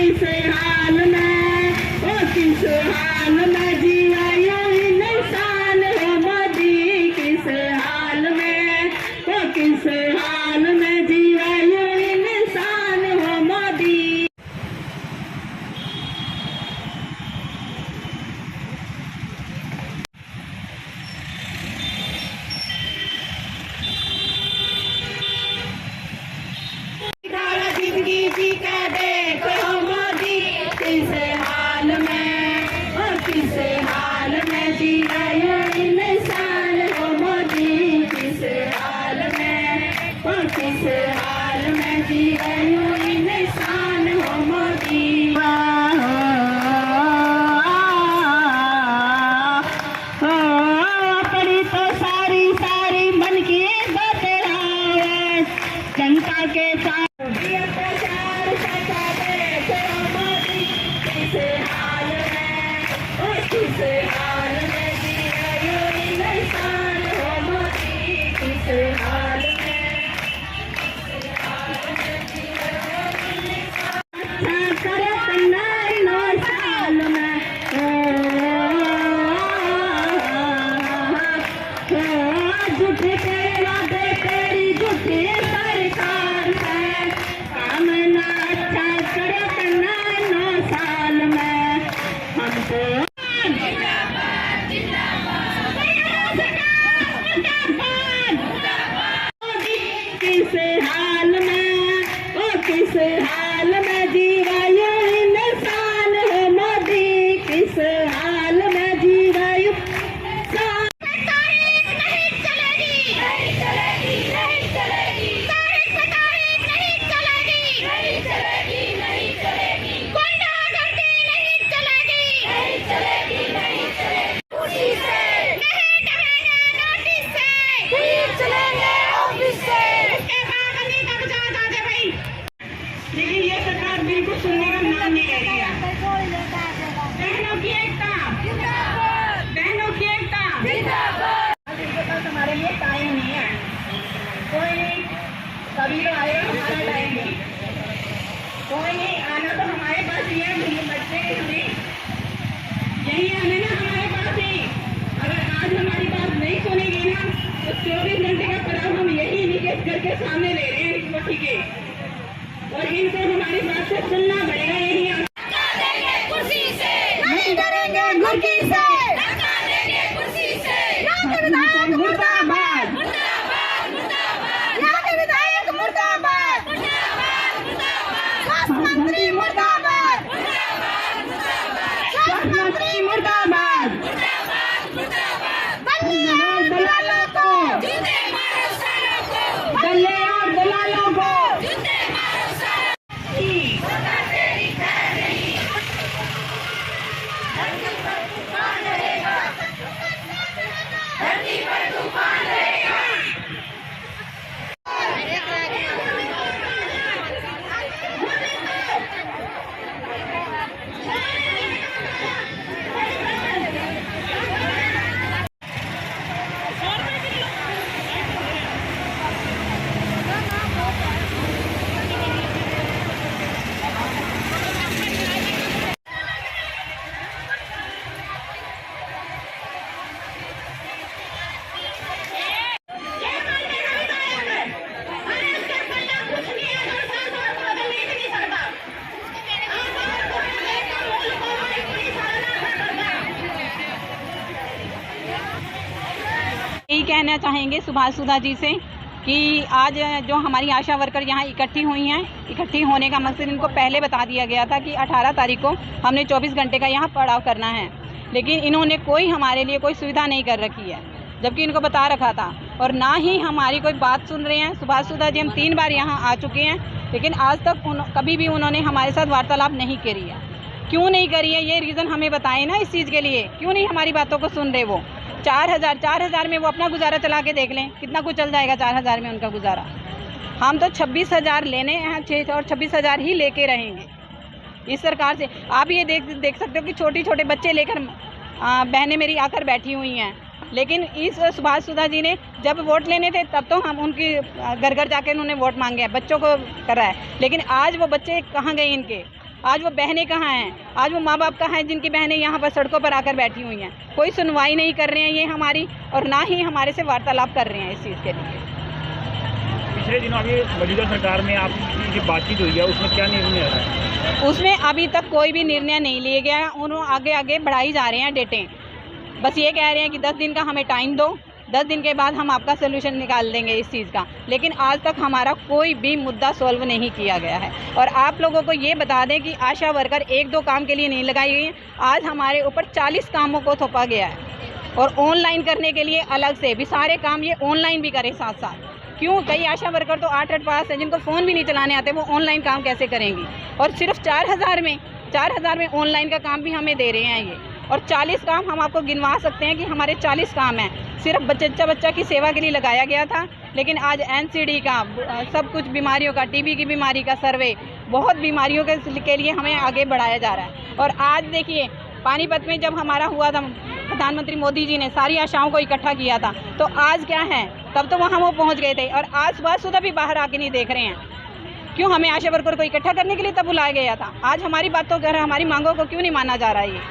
किस हाल में, ओ किस हाल में जिया यूं इंसान हो मोदी, किस हाल में, ओ किस हाल में जिया यूं इंसान हो मोदी। जिंदगी जी का देखो मोदी, किस हाल में, ओ किस हाल में जिया यूं इंसान हो मोदी, किस हाल में, ओ किस हाल में जिया यूं इंसान हो मोदी। पड़ी तो सारी सारी मन की बतलावे, जनता के साथ प्रचार करता देखो मोदी, किस हाल में, ओ किस हाल में जिया यूं इंसान हो मोदी, किस हाल में, अच्छा करे तन्नाई 9 साल में, झूठे तेरे वादे तेरी झूठी सरकार है, काम ना अच्छा करे तन्नाई 9 साल में, हमको जिंदाबाद जिंदाबाद मोदी, किस हाल में, ओ किस हाल में जीवा यूं इंसान हो मोदी, किस हाल में जीवा यूं नहीं चलेगी, नहीं चलेगी, नहीं चलेगी, तारीख नहीं चलेगी, नहीं चलेगी, नहीं चलेगी, गुंडागर्दी नहीं चलेगी, नहीं चलेगी, नहीं चलेगी, खुशी से नहीं डरेंगे, नोटिस से नहीं चलेंगे, ऑफिस से उसके बाद अली का बचा दादे भाई। लेकिन ये सरकार बिल्कुल सुनने का नाम नहीं ले रही है। बहनों की एकता जिंदाबाद, बहनों की एकता जिंदाबाद। हमारे लिए टाइम नहीं है, कोई नहीं, कभी तो आएगा हमारा टाइम नहीं, कोई नहीं, आना तो हमारे पास ही है, बच्चे हमें यही आने ना हमारे पास ही। अगर आज हमारी बात नहीं सुनेगी ना तो 24 घंटे का पड़ाव हम यही निकेश करके सामने ले रहे हैं रिश्वत के, और इनको हमारी बात से सुनना पड़ेगा। यही कुर्सी से नहीं डरेंगे, गुर्गी से कुर्सी से मुर्दाबाद, मुर्दाबाद, मुर्दाबाद, यहाँ के विधायक मुर्दाबाद, मुर्दाबाद, मुर्दाबाद, स्वास्थ्य मंत्री मुर्दाबाद, मुर्दाबाद, मुर्दाबाद, स्वास्थ्य मंत्री मुर्दाबाद, मुर्दाबाद, मुर्दाबाद, बल्ले और दलालों को जूते मारो सालों को, बल्ले और दलालों को जूते मारो सालों को, तेरी खैर नहीं, धरती पर तूफान रहेगा, धरती पर तूफान रहेगा। यही कहना चाहेंगे सुभाष सुधा जी से कि आज जो हमारी आशा वर्कर यहाँ इकट्ठी हुई हैं, इकट्ठी होने का मकसद इनको पहले बता दिया गया था कि 18 तारीख को हमने 24 घंटे का यहाँ पड़ाव करना है, लेकिन इन्होंने कोई हमारे लिए कोई सुविधा नहीं कर रखी है, जबकि इनको बता रखा था, और ना ही हमारी कोई बात सुन रहे हैं। सुभाष सुधा जी हम 3 बार यहाँ आ चुके हैं, लेकिन आज तक कभी भी उन्होंने हमारे साथ वार्तालाप नहीं करी है। क्यों नहीं करी है, ये रीज़न हमें बताएं ना इस चीज़ के लिए, क्यों नहीं हमारी बातों को सुन रहे वो। 4,000 में वो अपना गुजारा चला के देख लें, कितना कुछ चल जाएगा 4,000 में उनका गुजारा। हम तो 26,000 लेने हैं 6 और 26,000 ही लेके रहेंगे इस सरकार से। आप ये देख सकते हो कि छोटे बच्चे लेकर बहनें मेरी आकर बैठी हुई हैं, लेकिन इस सुभाष सुधा जी ने जब वोट लेने थे तब तो हम उनकी घर घर जाके उन्होंने वोट मांगे हैं, बच्चों को करा है, लेकिन आज वो बच्चे कहाँ गए इनके, आज वो बहनें कहाँ हैं? आज वो माँ बाप कहाँ हैं जिनकी बहनें यहाँ पर सड़कों पर आकर बैठी हुई हैं? कोई सुनवाई नहीं कर रहे हैं ये हमारी, और ना ही हमारे से वार्तालाप कर रहे हैं इस चीज़ के लिए। पिछले दिनों अभी मौजूदा सरकार में आपकी जो बातचीत हुई है उसमें क्या निर्णय आ रहा है? उसमें अभी तक कोई भी निर्णय नहीं लिया गया। उन्होंने आगे आगे बढ़ाई जा रहे हैं डेटें। बस ये कह रहे हैं कि 10 दिन का हमें टाइम दो, 10 दिन के बाद हम आपका सोल्यूशन निकाल देंगे इस चीज़ का। लेकिन आज तक हमारा कोई भी मुद्दा सॉल्व नहीं किया गया है। और आप लोगों को ये बता दें कि आशा वर्कर 1-2 काम के लिए नहीं लगाई गई हैं। आज हमारे ऊपर 40 कामों को थोपा गया है, और ऑनलाइन करने के लिए अलग से भी सारे काम ये ऑनलाइन भी करें साथ साथ। क्यों? कई आशा वर्कर तो 8-8 पास हैं, जिनको फ़ोन भी नहीं चलाने आते, वो ऑनलाइन काम कैसे करेंगी? और सिर्फ 4,000 में ऑनलाइन का काम भी हमें दे रहे हैं ये। और 40 काम हम आपको गिनवा सकते हैं कि हमारे 40 काम हैं। सिर्फ बच्चा की सेवा के लिए लगाया गया था, लेकिन आज NCD का सब कुछ बीमारियों का, TB की बीमारी का सर्वे, बहुत बीमारियों के लिए हमें आगे बढ़ाया जा रहा है। और आज देखिए पानीपत में जब हमारा हुआ था, प्रधानमंत्री मोदी जी ने सारी आशाओं को इकट्ठा किया था, तो आज क्या है? तब तो वहाँ वो पहुँच गए थे, और आज सुबह भी बाहर आके नहीं देख रहे हैं। क्यों? हमें आशा वर्कर को इकट्ठा करने के लिए तब बुलाया गया था। आज हमारी बातों को, हमारी मांगों को क्यों नहीं माना जा रहा है? ये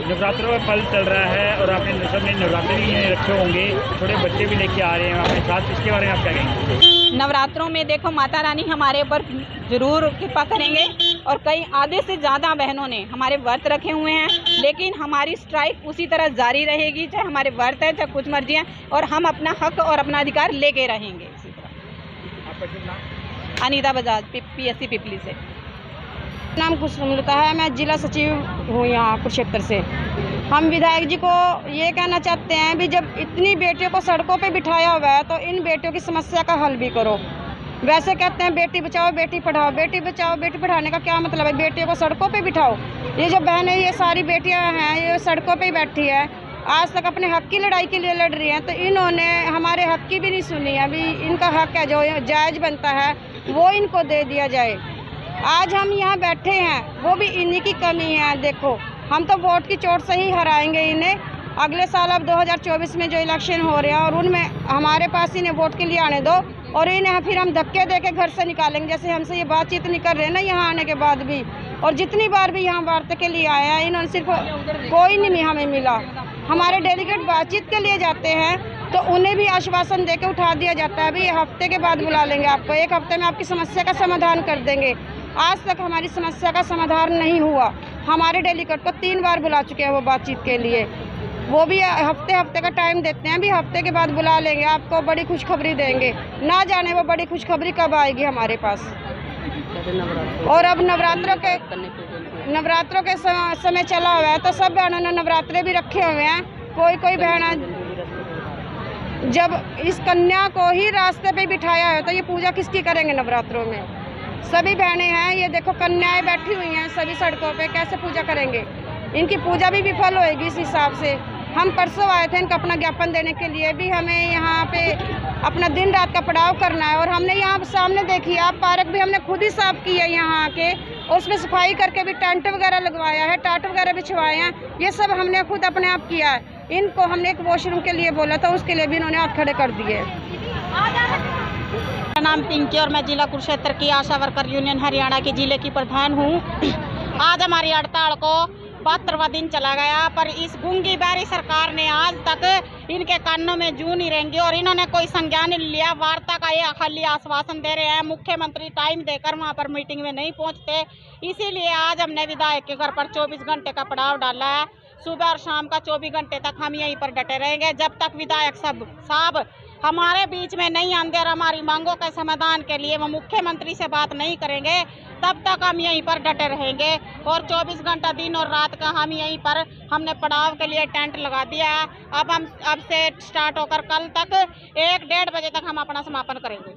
नवरात्रों का पल चल रहा है और आपने सबने नवरात्रे भी रखे होंगे, छोटे बच्चे भी लेके आ रहे हैं अपने साथ, इसके बारे में आप क्या कहेंगे? नवरात्रों में देखो माता रानी हमारे ऊपर ज़रूर कृपा करेंगे, और कई आधे से ज़्यादा बहनों ने हमारे व्रत रखे हुए हैं, लेकिन हमारी स्ट्राइक उसी तरह जारी रहेगी, चाहे हमारे व्रत है चाहे कुछ मर्जी है, और हम अपना हक और अपना अधिकार लेके रहेंगे इसी तरह। आपका शुभ नाम? अनीता बजाज, PSC पिपली से। नाम कुसुम का है, मैं जिला सचिव हूँ यहाँ कुरुक्षेत्र से। हम विधायक जी को ये कहना चाहते हैं भी जब इतनी बेटियों को सड़कों पे बिठाया हुआ है तो इन बेटियों की समस्या का हल भी करो। वैसे कहते हैं बेटी बचाओ बेटी पढ़ाओ, बेटी बचाओ बेटी पढ़ाने का क्या मतलब है? बेटियों को सड़कों पे बिठाओ। ये जो बहनें, ये सारी बेटियाँ हैं, ये सड़कों पे ही बैठी है, आज तक अपने हक की लड़ाई के लिए लड़ रही हैं, तो इन्होंने हमारे हक की भी नहीं सुनी। अभी इनका हक है जो जायज़ बनता है वो इनको दे दिया जाए। आज हम यहाँ बैठे हैं वो भी इन्हीं की कमी है। देखो हम तो वोट की चोट से ही हराएंगे इन्हें। अगले साल अब 2024 में जो इलेक्शन हो रहे हैं और उनमें हमारे पास इन्हें वोट के लिए आने दो, और इन्हें फिर हम धक्के दे के घर से निकालेंगे। जैसे हमसे ये बातचीत नहीं कर रहे हैं ना यहाँ आने के बाद भी, और जितनी बार भी यहाँ वार्ता के लिए आए हैं इन्होंने सिर्फ कोई नहीं हमें मिला। हमारे डेलीगेट बातचीत के लिए जाते हैं तो उन्हें भी आश्वासन दे के उठा दिया जाता है, अभी हफ्ते के बाद बुला लेंगे आपको, 1 हफ्ते में आपकी समस्या का समाधान कर देंगे। आज तक हमारी समस्या का समाधान नहीं हुआ। हमारे डेलीगेट को 3 बार बुला चुके हैं वो बातचीत के लिए, वो भी हफ्ते का टाइम देते हैं, भी हफ्ते के बाद बुला लेंगे, आपको बड़ी खुशखबरी देंगे। ना जाने वो बड़ी खुशखबरी कब आएगी हमारे पास। और अब नवरात्रों के समय चला हुआ है तो सब बहनों ने नवरात्रे भी रखे हुए हैं। कोई बहन जब इस कन्या को ही रास्ते पे बिठाया है तो ये पूजा किसकी करेंगे नवरात्रों में? सभी बहनें हैं, ये देखो कन्याएं बैठी हुई हैं सभी सड़कों पे, कैसे पूजा करेंगे? इनकी पूजा भी विफल होएगी इस हिसाब से। हम परसों आए थे इनको अपना ज्ञापन देने के लिए, भी हमें यहाँ पे अपना दिन रात का पड़ाव करना है, और हमने यहाँ सामने देखी आप पार्क भी हमने खुद ही साफ की है यहाँ आके, और उसमें सफाई करके भी टेंट वगैरह लगवाया है, टाट वगैरह बिछवाए हैं, ये सब हमने खुद अपने आप किया है। इनको हमने एक वॉशरूम के लिए बोला था, उसके लिए भी इन्होंने हाथ खड़े कर दिए। मेरा नाम पिंकी और मैं जिला कुरुक्षेत्र की आशा वर्कर यूनियन हरियाणा के जिले की प्रधान हूँ। आज हमारी हड़ताल को 72वां दिन चला गया, पर इस गूंगी बहरी सरकार ने आज तक इनके कानों में जू नहीं रेंगी और इन्होंने कोई संज्ञान नहीं लिया। वार्ता का ये खाली आश्वासन दे रहे हैं, मुख्यमंत्री टाइम देकर वहाँ पर मीटिंग में नहीं पहुँचते। इसीलिए आज हमने विधायक के घर पर 24 घंटे का पड़ाव डाला है। सुबह और शाम का 24 घंटे तक हम यहीं पर डटे रहेंगे जब तक विधायक साहब हमारे बीच में नहीं आएंगे और हमारी मांगों के समाधान के लिए वो मुख्यमंत्री से बात नहीं करेंगे, तब तक हम यहीं पर डटे रहेंगे। और 24 घंटा दिन और रात का हम यहीं पर हमने पड़ाव के लिए टेंट लगा दिया है। अब से स्टार्ट होकर कल तक 1-1:30 बजे तक हम अपना समापन करेंगे।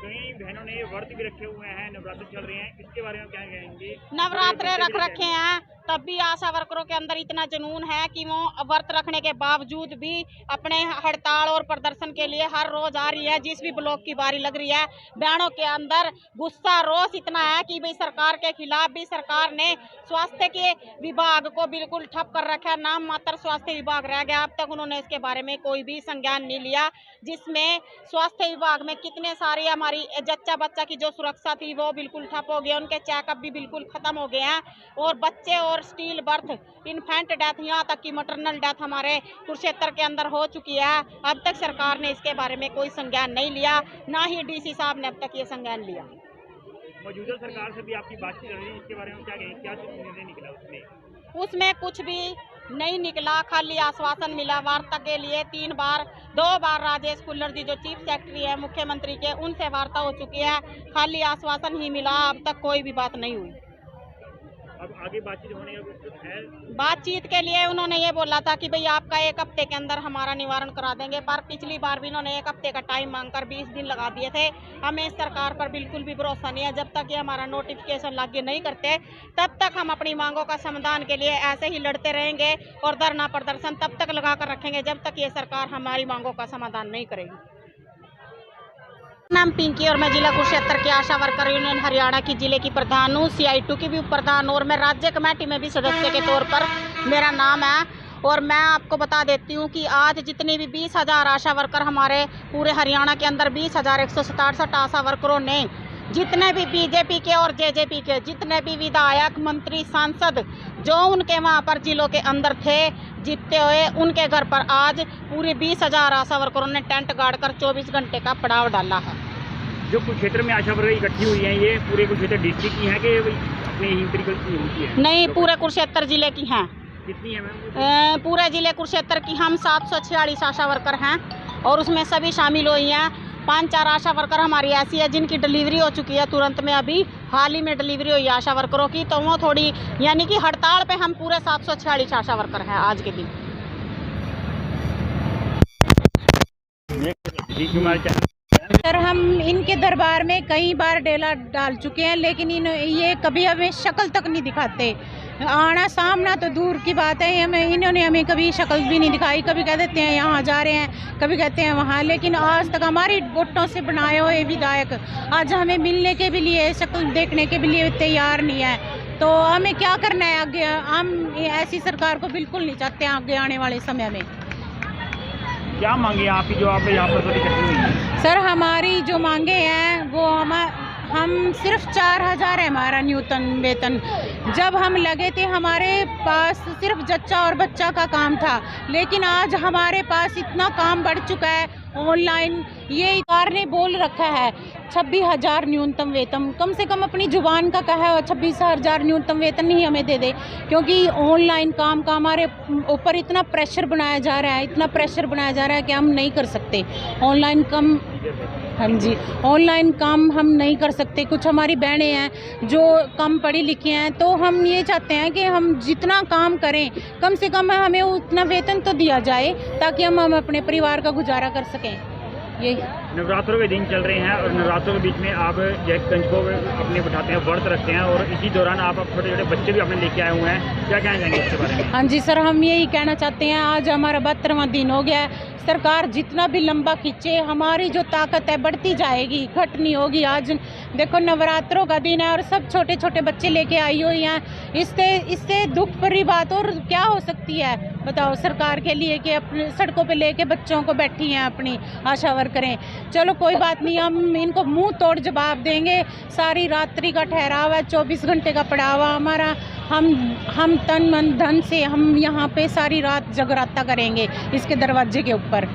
कई बहनों ने व्रत भी रखे हुए हैं, नवरात्र चल रहे हैं, इसके बारे में क्या कहेंगे? नवरात्रे रख रखे हैं, तब भी आशा वर्करों के अंदर इतना जुनून है कि वो व्रत रखने के बावजूद भी अपने हड़ताल और प्रदर्शन के लिए हर रोज आ रही है। जिस भी ब्लॉक की बारी लग रही है, बहनों के अंदर गुस्सा रोष इतना है कि भाई सरकार के खिलाफ भी सरकार ने स्वास्थ्य के विभाग को बिल्कुल ठप कर रखा है। नाम मात्र स्वास्थ्य विभाग रह गया। अब तक उन्होंने इसके बारे में कोई भी संज्ञान नहीं लिया, जिसमें स्वास्थ्य विभाग में कितने सारी हमारी जच्चा बच्चा की जो सुरक्षा थी वो बिल्कुल ठप हो गया। उनके चेकअप भी बिल्कुल खत्म हो गए हैं और बच्चे और स्टील बर्थ, इन्फेंट डेथ, यहाँ तक कि मटरनल डेथ हमारे कुरुक्षेत्र के अंदर हो चुकी है। अब तक सरकार ने इसके बारे में कोई संज्ञान नहीं लिया, ना ही डीसी साहब ने अब तक ये संज्ञान लिया। मौजूदा सरकार से भी आपकी बातचीत हो रही है, इसके बारे में क्या कहें, क्या निर्णय निकला उसमें कुछ भी नहीं निकला, खाली आश्वासन मिला। वार्ता के लिए 2 बार राजेश कुल्लर जी जो चीफ सेक्रेटरी है मुख्यमंत्री के, उनसे वार्ता हो चुकी है, खाली आश्वासन ही मिला। अब तक कोई भी बात नहीं हुई। अब आगे बातचीत होने का कुछ है? बातचीत के लिए उन्होंने ये बोला था कि भाई आपका 1 हफ्ते के अंदर हमारा निवारण करा देंगे, पर पिछली बार भी इन्होंने 1 हफ्ते का टाइम मांगकर 20 दिन लगा दिए थे। हमें इस सरकार पर बिल्कुल भी भरोसा नहीं है। जब तक ये हमारा नोटिफिकेशन लागू नहीं करते तब तक हम अपनी मांगों का समाधान के लिए ऐसे ही लड़ते रहेंगे और धरना प्रदर्शन तब तक लगा कर रखेंगे जब तक ये सरकार हमारी मांगों का समाधान नहीं करेगी। नाम पिंकी और मैं जिला कुरुक्षेत्र की आशा वर्कर यूनियन हरियाणा की जिले की प्रधान हूँ, CI2 की भी प्रधान और मैं राज्य कमेटी में भी सदस्य के तौर पर मेरा नाम है। और मैं आपको बता देती हूँ कि आज जितनी भी 20,000 आशा वर्कर हमारे पूरे हरियाणा के अंदर 20,167 आशा वर्करों ने, जितने भी बीजेपी के और जेजेपी के जितने भी विधायक, मंत्री, सांसद जो उनके वहाँ पर जिलों के अंदर थे जीतते हुए, उनके घर पर आज पूरे 20,000 आशा वर्करों ने टेंट गाड़ कर 24 घंटे का पड़ाव डाला है। जो कुरुक्षेत्र में आशा वर्कर इकट्ठी हुई हैं, ये पूरे कुरुक्षेत्र डिस्ट्रिक्ट की हैं कि अपने ही की है? नहीं, पूरे कुरुक्षेत्र जिले की हैं। कितनी है मैम? पूरे जिले कुरुक्षेत्र की हम 746 आशा वर्कर हैं और उसमें सभी शामिल हुई हैं। 5-4 आशा वर्कर हमारी ऐसी है जिनकी डिलीवरी हो चुकी है, तुरंत में अभी हाल ही में डिलीवरी हुई है आशा वर्करोों की, तो वो थोड़ी यानी कि हड़ताल पे हम पूरे 746 आशा वर्कर हैं आज के दिन। सर, हम इनके दरबार में कई बार डेला डाल चुके हैं, लेकिन ये कभी हमें शक्ल तक नहीं दिखाते। आना सामना तो दूर की बात है, इन्होंने हमें कभी शक्ल भी नहीं दिखाई। कभी कह देते हैं यहाँ जा रहे हैं, कभी कहते हैं वहाँ, लेकिन आज तक हमारी वोटों से बनाए हुए विधायक आज हमें मिलने के भी लिए, शक्ल देखने के भी लिए तैयार नहीं है। तो हमें क्या करना है आगे? हम ऐसी सरकार को बिल्कुल नहीं चाहते आगे आने वाले समय में। क्या मांगे आपकी जो आप यहाँ पर इकट्ठी हुई हैं? सर, हमारी जो मांगे हैं वो हम सिर्फ 4,000 है हमारा न्यूनतम वेतन। जब हम लगे थे हमारे पास सिर्फ जच्चा और बच्चा का काम था, लेकिन आज हमारे पास इतना काम बढ़ चुका है ऑनलाइन। ये सरकार ने बोल रखा है 26,000 न्यूनतम वेतन, कम से कम अपनी जुबान का कहा है 26,000 न्यूनतम वेतन ही हमें दे दे, क्योंकि ऑनलाइन काम का हमारे ऊपर इतना प्रेशर बनाया जा रहा है, इतना प्रेशर बनाया जा रहा है कि हम नहीं कर सकते ऑनलाइन काम। हाँ जी, ऑनलाइन काम हम नहीं कर सकते। कुछ हमारी बहनें हैं जो कम पढ़ी लिखी हैं, तो हम ये चाहते हैं कि हम जितना काम करें कम से कम हमें उतना वेतन तो दिया जाए ताकि हम अपने परिवार का गुजारा कर सकें। ये नवरात्रों के दिन चल रहे हैं और नवरात्रों के बीच में आप जयगंज को अपने बिठाते हैं, व्रत रखते हैं और इसी दौरान आप छोटे छोटे बच्चे भी अपने लेके आए हुए हैं, क्या कहना चाहेंगे इसके बारे में? हाँ जी सर, हम यही कहना चाहते हैं, आज हमारा 72वां दिन हो गया है। सरकार जितना भी लंबा खींचे, हमारी जो ताकत है बढ़ती जाएगी, घट नहीं होगी। आज देखो नवरात्रों का दिन है और सब छोटे छोटे बच्चे लेके आई हुई हैं। इससे दुख भरी बात और क्या हो सकती है बताओ सरकार के लिए कि अपने सड़कों पे लेके बच्चों को बैठी हैं अपनी आशा वर्करें। चलो कोई बात नहीं, हम इनको मुंह तोड़ जवाब देंगे। सारी रात्रि का ठहराव है, 24 घंटे का पड़ावा हमारा। हम तन मन धन से हम यहाँ पे सारी रात जगराता करेंगे इसके दरवाजे के ऊपर।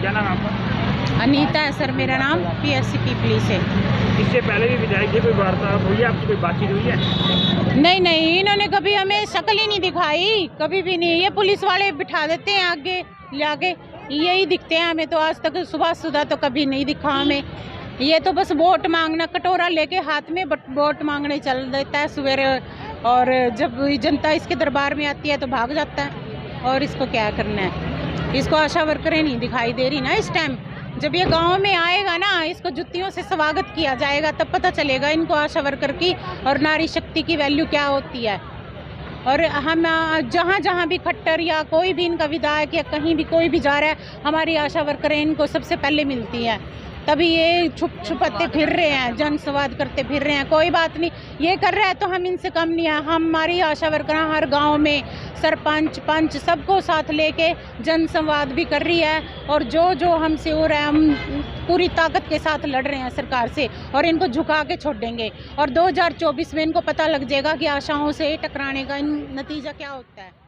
क्या नाम आपका? अनीता है सर मेरा नाम, PSC पीपली से। इससे पहले भी विधायक जी कोई वार्ता हुई है आपकी, कोई बातचीत हुई है? नहीं, इन्होंने कभी हमें शक्ल ही नहीं दिखाई, कभी भी नहीं। ये पुलिस वाले बिठा देते हैं आगे लाके, यही दिखते हैं हमें। तो आज तक सुबह तो कभी नहीं दिखा हमें। ये तो बस वोट मांगना, कटोरा लेके हाथ में वोट मांगने चल देता है सवेरे, और जब जनता इसके दरबार में आती है तो भाग जाता है। और इसको क्या करना है? इसको आशा वर्करें नहीं दिखाई दे रही ना इस टाइम। जब ये गांव में आएगा ना, इसको जुत्तियों से स्वागत किया जाएगा, तब पता चलेगा इनको आशा वर्कर की और नारी शक्ति की वैल्यू क्या होती है। और हम जहाँ जहाँ भी खट्टर या कोई भी इनका विधायक या कहीं भी कोई भी जा रहा है, हमारी आशा वर्करें इनको सबसे पहले मिलती हैं। तभी ये छुपते फिर रहे हैं, जनसंवाद करते फिर रहे हैं। कोई बात नहीं, ये कर रहा है तो हम इनसे कम नहीं है। हमारी आशा वर्कर हर गांव में सरपंच पंच सबको साथ लेके जनसंवाद भी कर रही है, और जो हमसे हो रहा है हम पूरी ताकत के साथ लड़ रहे हैं सरकार से, और इनको झुका के छोड़ देंगे। और 2024 में इनको पता लग जाएगा कि आशाओं से टकराने का नतीजा क्या होता है।